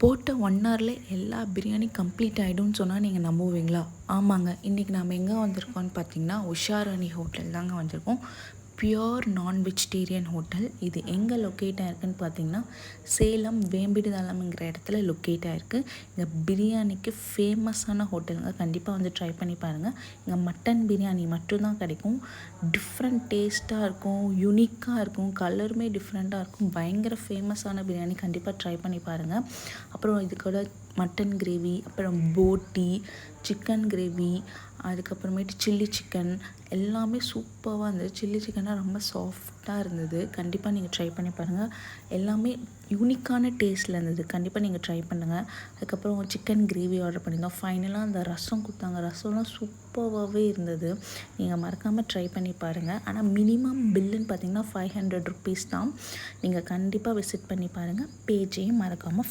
போட்ட 1 ஹவர்ல எல்லா பிரியாணி கம்ப்ளீட் ஆகிடும்னு சொன்னால் நீங்கள் நம்புவீங்களா? ஆமாங்க. இன்றைக்கி நம்ம எங்கே வந்திருக்கோம்னு பார்த்தீங்கன்னா, உஷாராணி ஹோட்டல் தாங்க வந்திருக்கோம். பியோர் நான் வெஜிடேரியன் ஹோட்டல். இது எங்கே லொக்கேட் ஆகிருக்குன்னு பார்த்தீங்கன்னா, சேலம் வேம்பிடுதலம்ங்கிற இடத்துல லொக்கேட் ஆகிருக்கு. இங்கே பிரியாணிக்கு ஃபேமஸான ஹோட்டலுங்க. கண்டிப்பாக வந்து ட்ரை பண்ணி பாருங்கள். இங்கே மட்டன் பிரியாணி மட்டும்தான் கிடைக்கும். டிஃப்ரெண்ட் டேஸ்ட்டாக இருக்கும், யூனிக்காக இருக்கும், கலருமே டிஃப்ரெண்ட்டாக இருக்கும். பயங்கர ஃபேமஸான பிரியாணி. கண்டிப்பாக ட்ரை பண்ணி பாருங்கள். அப்புறம் இது கூட மட்டன் கிரேவி, அப்புறம் போட்டி, சிக்கன் கிரேவி, அதுக்கப்புறமேட்டு சில்லி சிக்கன் எல்லாமே சூப்பராக இருந்தது. சில்லி சிக்கன்லாம் ரொம்ப சாஃப்டாக இருந்தது. கண்டிப்பாக நீங்கள் ட்ரை பண்ணி பாருங்கள். எல்லாமே யூனிக்கான டேஸ்ட்டில் இருந்தது. கண்டிப்பாக நீங்கள் ட்ரை பண்ணுங்கள். அதுக்கப்புறம் சிக்கன் கிரேவி ஆர்டர் பண்ணியிருந்தோம். ஃபைனலாக அந்த ரசம் கொடுத்தாங்க. ரசம்லாம் சூப்பராகவே இருந்தது. நீங்கள் மறக்காமல் ட்ரை பண்ணி பாருங்கள். ஆனால் மினிமம் பில்லுன்னு பார்த்தீங்கன்னா 500 ருபீஸ் தான். நீங்கள் கண்டிப்பாக விசிட் பண்ணி பாருங்கள். பேஜையும் மறக்காமல்